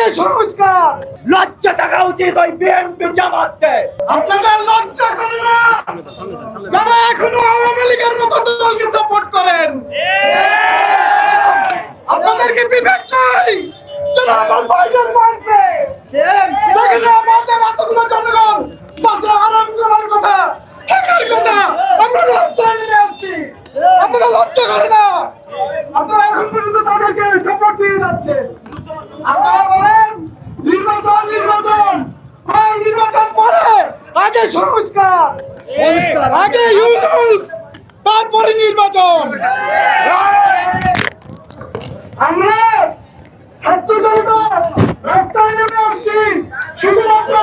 আগে সংস্কার। লজ্জা থাকা উচিত ওই বিএনপি জামাতকে। আপনাদের লজ্জা করে না যারা এখনো আওয়ামী লীগের মতো দলকে সাপোর্ট করেন? আপনাদের কি বিবেক নাই? যারা আমার ভাইদের মারছে, দেখেন না আমাদের এতগুলো জনগণ বাসে আরাম করার কথা, থাকার কথা, আমরা রাস্তায় নেমে আসছি। আপনাদের লজ্জা করে না? আপনারা এখন পর্যন্ত তাদেরকে সাপোর্ট দিয়ে যাচ্ছেন। আপনারা বলেন নির্বাচন নির্বাচন, আর নির্বাচন পরে আগে সংস্কার, আগে ইউনূস, তারপরে নির্বাচন। আমরা ছাত্র জনতা রাস্তায় নেমে আসছি শুধুমাত্র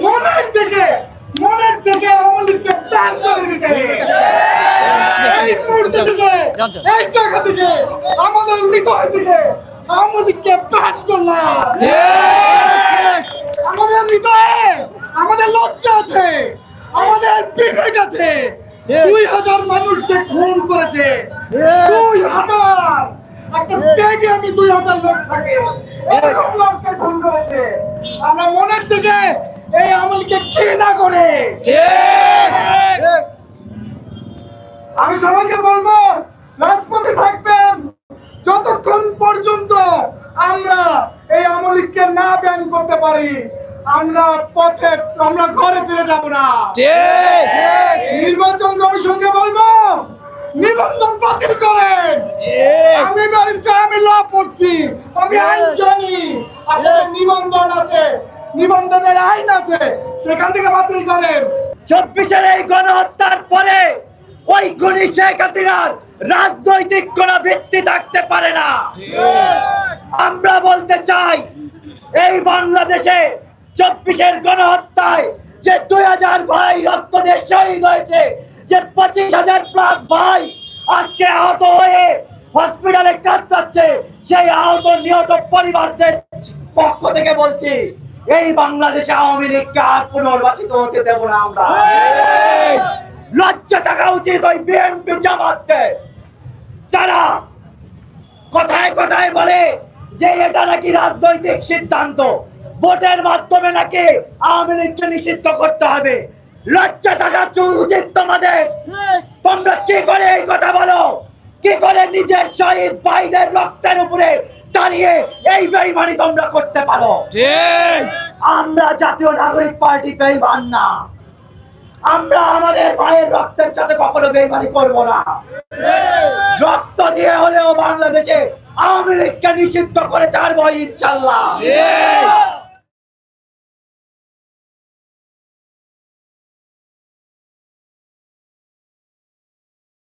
মনের থেকে আওয়ামী লীগকে ত্যাগ করে দিতে। এই মুহূর্তে থেকে, এই জায়গা থেকে, আমাদের হৃদয় থেকে আওয়ামী লীগকে ত্যাগ করলাম। আমাদের হৃদয়ে আমাদের লজ্জা আছে, আমাদের বিবেক আছে। 2000 মানুষকে খুন করেছে, 2000। একটা স্টেডিয়ামে 2000 লোক থাকে, এরকম লোককে খুন করেছে। আমরা মনের থেকে এই আমলকে ঘৃণা করে। আমি সবাইকে বলবো রাজপথে থাকবেন যতক্ষণ পর্যন্ত আমরা এই আমলকে না ব্যান করতে পারি। আমরা ঘরে ফিরে যাব না। নির্বাচন কমিশনকে বলবো নিবন্ধন বাতিল করেন। আমি ব্যারিস্টার, আমি ল পড়ছি, আমি আইন জানি। আপনাদের নিবন্ধন আছে, নিবন্ধনের আইন আছে, সেখান থেকে বাতিল করেন। 24-এর এই গণহত্যার পরে ওই খুনি শেখ হাসিনার রাজনৈতিক কোনো ভিত্তি থাকতে পারে না। আমরা বলতে চাই এই বাংলাদেশে 24-এর গণহত্যায় যে 2000 ভাই রক্ত দিয়ে শহীদ হয়েছে, যে 25,000+ ভাই আজকে আহত হয়ে হসপিটালে কাতরাচ্ছে, সেই আহত নিহত পরিবারদের পক্ষ থেকে বলছি এই বাংলাদেশে আওয়ামী লীগকে আর পুনর্বাচিত হতে দেব না আমরা। লজ্জা থাকা উচিত ওই বিএনপি জামাতকে, যারা কথায় কথায় বলে যে এটা নাকি রাজনৈতিক সিদ্ধান্ত, ভোটের মাধ্যমে নাকি আওয়ামী লীগকে নিষিদ্ধ করতে হবে। লজ্জা থাকা উচিত তোমাদের। তোমরা কি করে এই কথা বলো? কি করে নিজের শহীদ ভাইদের রক্তের উপরে দাঁড়িয়ে এই বেইমানি তোমরা করতে পারো? আমরা জাতীয় নাগরিক পার্টি বেইমান না। আমরা আমাদের ভাইয়ের রক্তের সাথে কখনো বেইমানি করব না। রক্ত দিয়ে হলেও বাংলাদেশে আওয়ামী লীগকে নিষিদ্ধ করে ছাড়বো ইনশাল্লাহ।